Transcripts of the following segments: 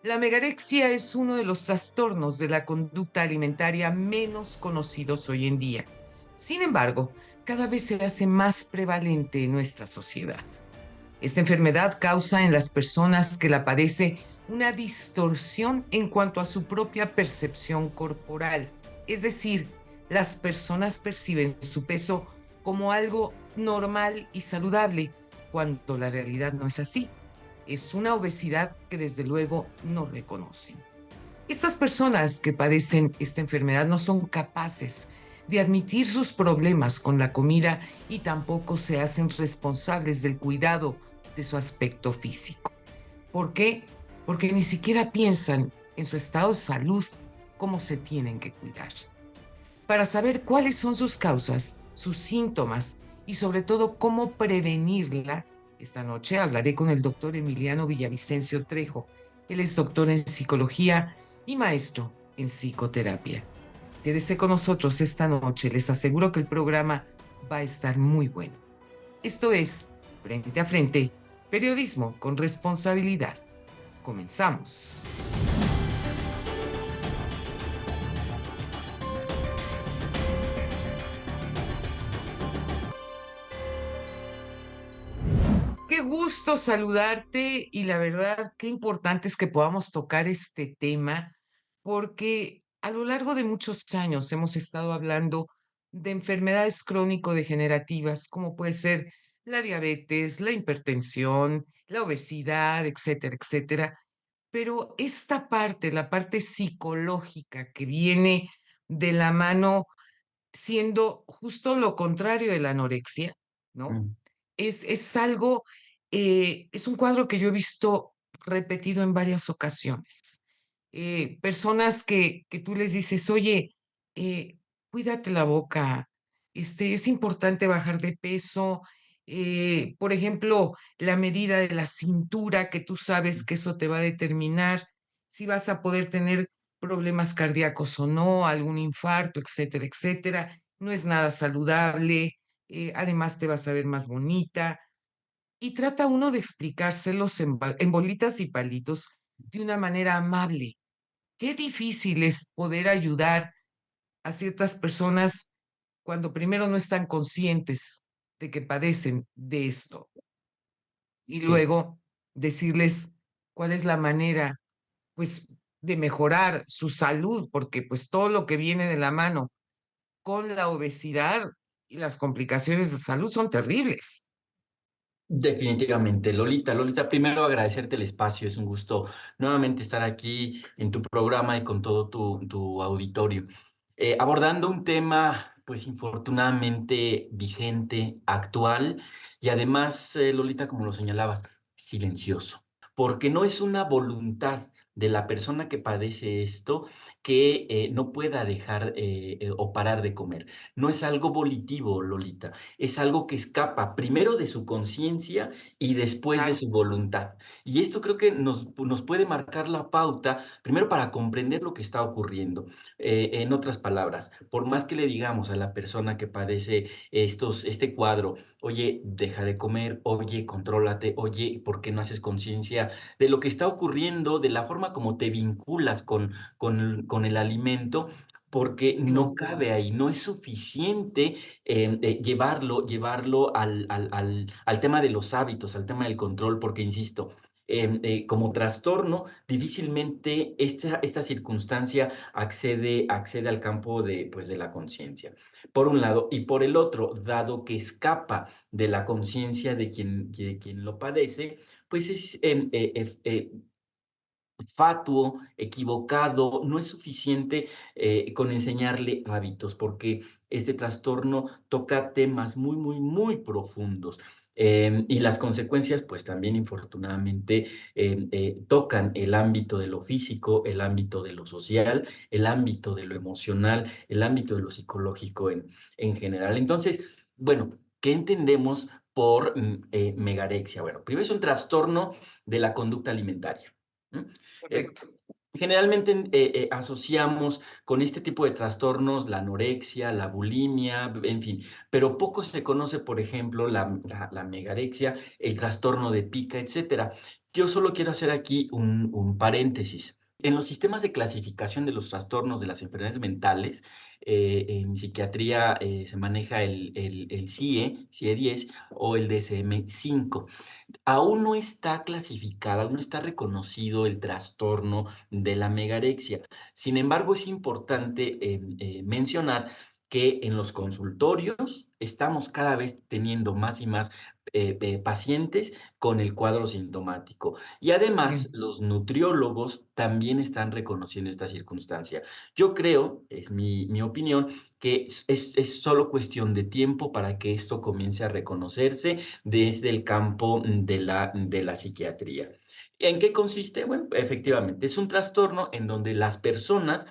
La megarexia es uno de los trastornos de la conducta alimentaria menos conocidos hoy en día. Sin embargo, cada vez se hace más prevalente en nuestra sociedad. Esta enfermedad causa en las personas que la padecen una distorsión en cuanto a su propia percepción corporal. Es decir, las personas perciben su peso como algo normal y saludable, cuando la realidad no es así. Es una obesidad que desde luego no reconocen. Estas personas que padecen esta enfermedad no son capaces de admitir sus problemas con la comida y tampoco se hacen responsables del cuidado de su aspecto físico. ¿Por qué? Porque ni siquiera piensan en su estado de salud, cómo se tienen que cuidar. Para saber cuáles son sus causas, sus síntomas y sobre todo cómo prevenirla, esta noche hablaré con el doctor Emiliano Villavicencio Trejo. Él es doctor en psicología y maestro en psicoterapia. Quédese con nosotros esta noche. Les aseguro que el programa va a estar muy bueno. Esto es Frente a Frente, periodismo con responsabilidad. Comenzamos. Qué gusto saludarte y la verdad, qué importante es que podamos tocar este tema porque a lo largo de muchos años hemos estado hablando de enfermedades crónico-degenerativas como puede ser la diabetes, la hipertensión, la obesidad, etcétera, etcétera. Pero esta parte, la parte psicológica que viene de la mano siendo justo lo contrario de la anorexia, ¿no? Mm, Es algo, es un cuadro que yo he visto repetido en varias ocasiones. Personas que tú les dices, oye, cuídate la boca, es importante bajar de peso. Por ejemplo, la medida de la cintura, que tú sabes que eso te va a determinar si vas a poder tener problemas cardíacos o no, algún infarto, etcétera, etcétera. No es nada saludable, además te vas a ver más bonita. Y trata uno de explicárselos en bolitas y palitos de una manera amable. Qué difícil es poder ayudar a ciertas personas cuando primero no están conscientes de que padecen de esto y sí. luego decirles cuál es la manera, pues, de mejorar su salud, porque pues todo lo que viene de la mano con la obesidad y las complicaciones de salud son terribles. Definitivamente, Lolita, primero agradecerte el espacio, es un gusto nuevamente estar aquí en tu programa y con todo tu auditorio, abordando un tema, pues, infortunadamente vigente, actual y además, Lolita, como lo señalabas, silencioso, porque no es una voluntad de la persona que padece esto que, no pueda dejar, o parar de comer. No es algo volitivo, Lolita, es algo que escapa primero de su conciencia y después de Claro. su voluntad. Y esto creo que nos puede marcar la pauta, primero para comprender lo que está ocurriendo. En otras palabras, por más que le digamos a la persona que padece este cuadro, oye, deja de comer, oye, contrólate, oye, ¿por qué no haces conciencia de lo que está ocurriendo, de la forma como te vinculas con el alimento? Porque no Mm. cabe ahí, no es suficiente llevarlo al tema de los hábitos, al tema del control, porque insisto, como trastorno, difícilmente esta circunstancia accede al campo de, pues, de la conciencia, por un lado. Y por el otro, dado que escapa de la conciencia de quien lo padece, pues es fatuo, equivocado, no es suficiente, con enseñarle hábitos, porque este trastorno toca temas muy, muy, muy profundos. Y las consecuencias, pues también infortunadamente, tocan el ámbito de lo físico, el ámbito de lo social, el ámbito de lo emocional, el ámbito de lo psicológico en general. Entonces, bueno, ¿qué entendemos por megarexia? Bueno, primero es un trastorno de la conducta alimentaria. ¿Mm? Eh, Correcto. Generalmente asociamos con este tipo de trastornos la anorexia, la bulimia, en fin, pero poco se conoce, por ejemplo, la megarexia, el trastorno de pica, etcétera. Yo solo quiero hacer aquí un paréntesis. En los sistemas de clasificación de los trastornos de las enfermedades mentales, en psiquiatría se maneja el CIE-10 o el DSM-5. Aún no está clasificada, aún no está reconocido el trastorno de la megarexia. Sin embargo, es importante mencionar que en los consultorios estamos cada vez teniendo más y más pacientes con el cuadro sintomático. Y además, Bien. los nutriólogos también están reconociendo esta circunstancia. Yo creo, es mi opinión, que es solo cuestión de tiempo para que esto comience a reconocerse desde el campo de la psiquiatría. ¿En qué consiste? Bueno, efectivamente, es un trastorno en donde las personas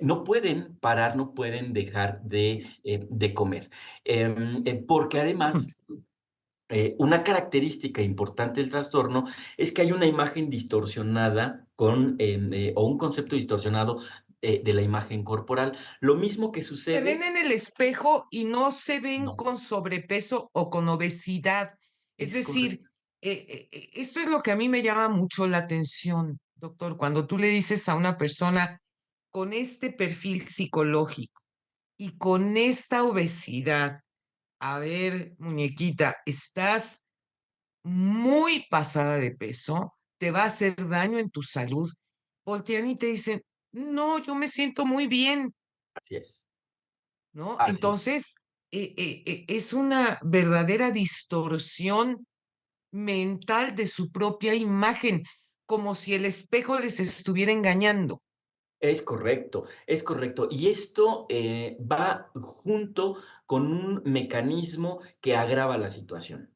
no pueden parar, no pueden dejar de comer. Porque además, una característica importante del trastorno es que hay una imagen distorsionada o un concepto distorsionado de la imagen corporal. Lo mismo que Se ven sucede, en el espejo y no se ven no, con sobrepeso o con obesidad. Es es decir, correcto. esto es lo que a mí me llama mucho la atención, doctor, cuando tú le dices a una persona con este perfil psicológico y con esta obesidad, a ver, muñequita, estás muy pasada de peso, te va a hacer daño en tu salud. Voltean y te dicen, no, yo me siento muy bien, Así es. ¿no? Así es. Entonces, es una verdadera distorsión mental de su propia imagen, como si el espejo les estuviera engañando. Es correcto, es correcto. Y esto va junto con un mecanismo que agrava la situación,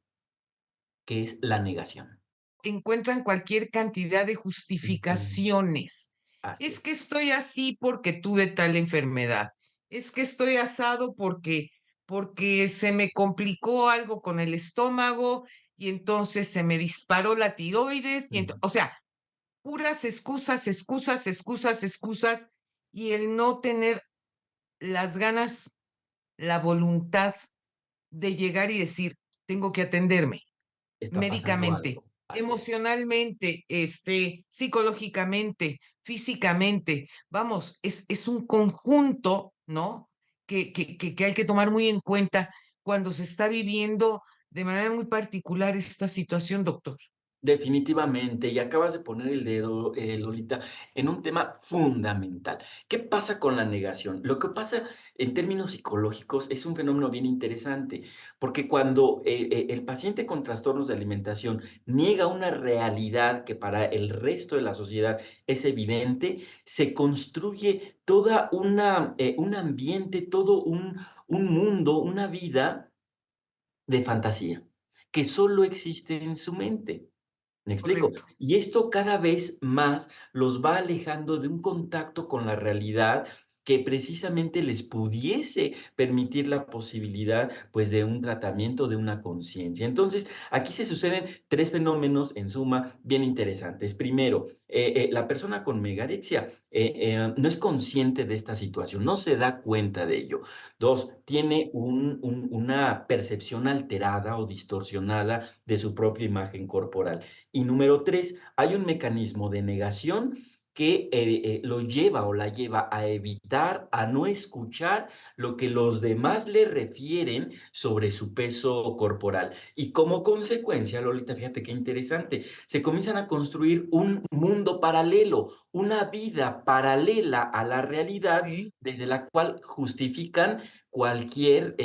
que es la negación. Encuentran cualquier cantidad de Ujú. justificaciones. Así Es que es. estoy así porque tuve tal enfermedad. Es que estoy asado porque se me complicó algo con el estómago y entonces se me disparó la tiroides y Ujú. o sea, puras excusas, excusas, excusas, excusas y el no tener las ganas, la voluntad de llegar y decir, tengo que atenderme Está pasando médicamente, algo. Así es. emocionalmente, psicológicamente, físicamente. Vamos, es un conjunto, ¿no? Que hay que tomar muy en cuenta cuando se está viviendo de manera muy particular esta situación, doctor. Definitivamente, y acabas de poner el dedo, Lolita, en un tema fundamental. ¿Qué pasa con la negación? Lo que pasa en términos psicológicos es un fenómeno bien interesante, porque cuando el paciente con trastornos de alimentación niega una realidad que para el resto de la sociedad es evidente, se construye toda un ambiente, todo un mundo, una vida de fantasía, que solo existe en su mente. ¿Me explico? Correcto. Y esto cada vez más los va alejando de un contacto con la realidad que precisamente les pudiese permitir la posibilidad, pues, de un tratamiento, de una conciencia. Entonces, aquí se suceden 3 fenómenos, en suma, bien interesantes. Primero, la persona con megarexia, no es consciente de esta situación, no se da cuenta de ello. 2, tiene una percepción alterada o distorsionada de su propia imagen corporal. Y número 3, hay un mecanismo de negación que lo lleva o la lleva a evitar, a no escuchar lo que los demás le refieren sobre su peso corporal. Y como consecuencia, Lolita, fíjate qué interesante, se comienzan a construir un mundo paralelo, una vida paralela a la realidad Sí, desde la cual justifican cualquier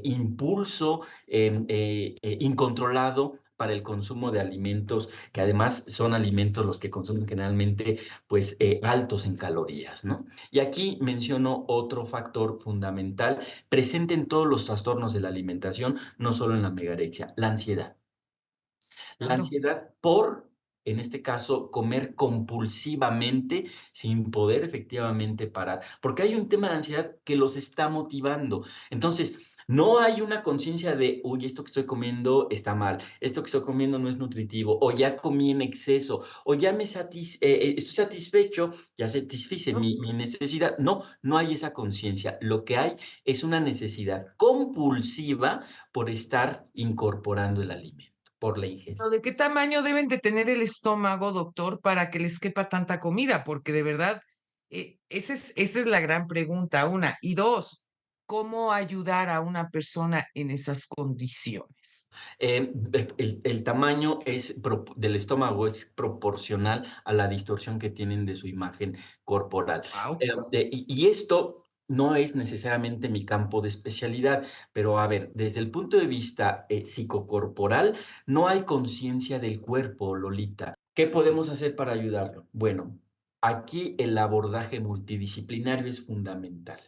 impulso incontrolado para el consumo de alimentos, que además son alimentos los que consumen generalmente, pues, altos en calorías, ¿no? Y aquí menciono otro factor fundamental, presente en todos los trastornos de la alimentación, no solo en la megarexia, la ansiedad. La claro. ansiedad por, en este caso, comer compulsivamente sin poder efectivamente parar, porque hay un tema de ansiedad que los está motivando. Entonces, No hay una conciencia de, uy, esto que estoy comiendo está mal, esto que estoy comiendo no es nutritivo, o ya comí en exceso, o ya estoy satisfecho, ya satisfice ¿no? mi necesidad. No, no hay esa conciencia. Lo que hay es una necesidad compulsiva por estar incorporando el alimento, por la Pero ingesta. ¿de qué tamaño deben de tener el estómago, doctor, para que les quepa tanta comida? Porque de verdad, esa es la gran pregunta, una. Y dos, ¿cómo ayudar a una persona en esas condiciones? El tamaño del estómago es proporcional a la distorsión que tienen de su imagen corporal. Wow, Y esto no es necesariamente mi campo de especialidad, pero a ver, desde el punto de vista psicocorporal, no hay conciencia del cuerpo, Lolita. ¿Qué podemos hacer para ayudarlo? Bueno, aquí el abordaje multidisciplinario es fundamental.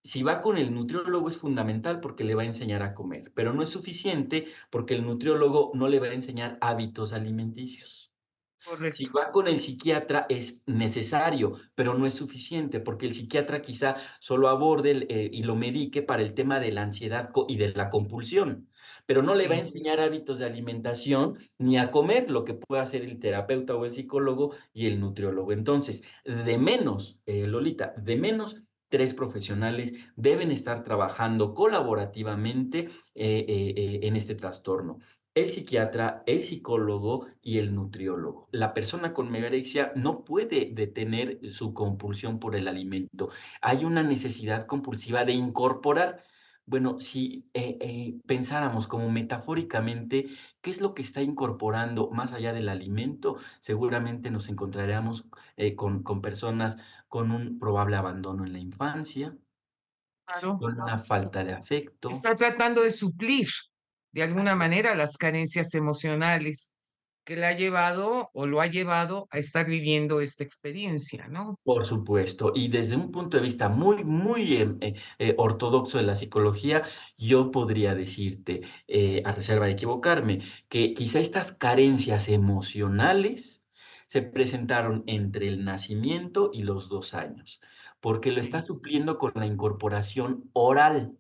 Si va con el nutriólogo es fundamental porque le va a enseñar a comer, pero no es suficiente porque el nutriólogo no le va a enseñar hábitos alimenticios. Si correcto. va con el psiquiatra es necesario, pero no es suficiente porque el psiquiatra quizá solo aborde y lo medique para el tema de la ansiedad y de la compulsión, pero no le va a Sí, enseñar hábitos de alimentación ni a comer lo que puede hacer el terapeuta o el psicólogo y el nutriólogo. Entonces, de menos, Lolita, de menos, tres profesionales deben estar trabajando colaborativamente en este trastorno: el psiquiatra, el psicólogo y el nutriólogo. La persona con megarexia no puede detener su compulsión por el alimento. Hay una necesidad compulsiva de incorporar. Bueno, si pensáramos como metafóricamente, ¿qué es lo que está incorporando más allá del alimento? Seguramente nos encontraríamos con personas con un probable abandono en la infancia, claro. con una falta de afecto. Está tratando de suplir de alguna manera las carencias emocionales que le ha llevado o lo ha llevado a estar viviendo esta experiencia, ¿no? Por supuesto, y desde un punto de vista muy ortodoxo de la psicología, yo podría decirte, a reserva de equivocarme, que quizá estas carencias emocionales se presentaron entre el nacimiento y los 2 años, porque lo está Sí, supliendo con la incorporación oral.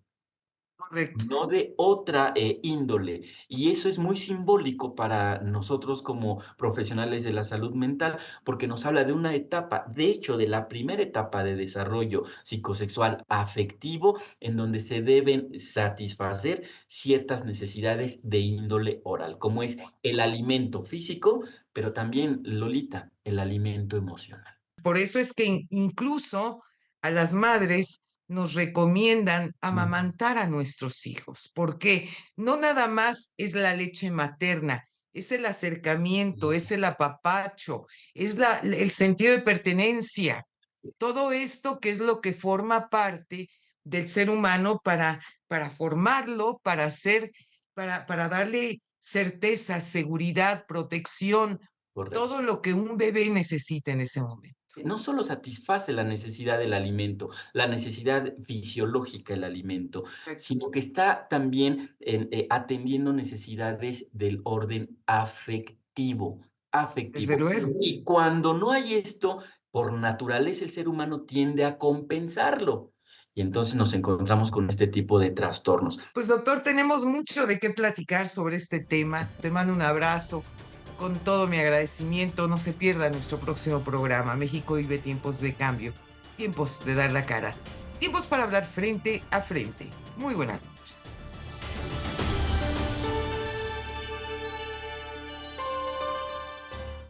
correcto. No de otra, índole. Y eso es muy simbólico para nosotros como profesionales de la salud mental, porque nos habla de una etapa, de hecho, de la primera etapa de desarrollo psicosexual afectivo, en donde se deben satisfacer ciertas necesidades de índole oral, como es el alimento físico, pero también, Lolita, el alimento emocional. Por eso es que incluso a las madres nos recomiendan Mm, amamantar a nuestros hijos, porque no nada más es la leche materna, es el acercamiento, es el apapacho, es el sentido de pertenencia, todo esto que es lo que forma parte del ser humano para formarlo, para darle certeza, seguridad, protección, correcto. todo lo que un bebé necesita en ese momento. No solo satisface la necesidad del alimento, la necesidad fisiológica del alimento, Correcto. sino que está también atendiendo necesidades del orden afectivo, Desde afectivo. luego. Y cuando no hay esto, por naturaleza el ser humano tiende a compensarlo. Y entonces nos encontramos con este tipo de trastornos. Pues doctor, tenemos mucho de qué platicar sobre este tema. Te mando un abrazo con todo mi agradecimiento. No se pierda nuestro próximo programa. México vive tiempos de cambio, tiempos de dar la cara, tiempos para hablar frente a frente. Muy buenas.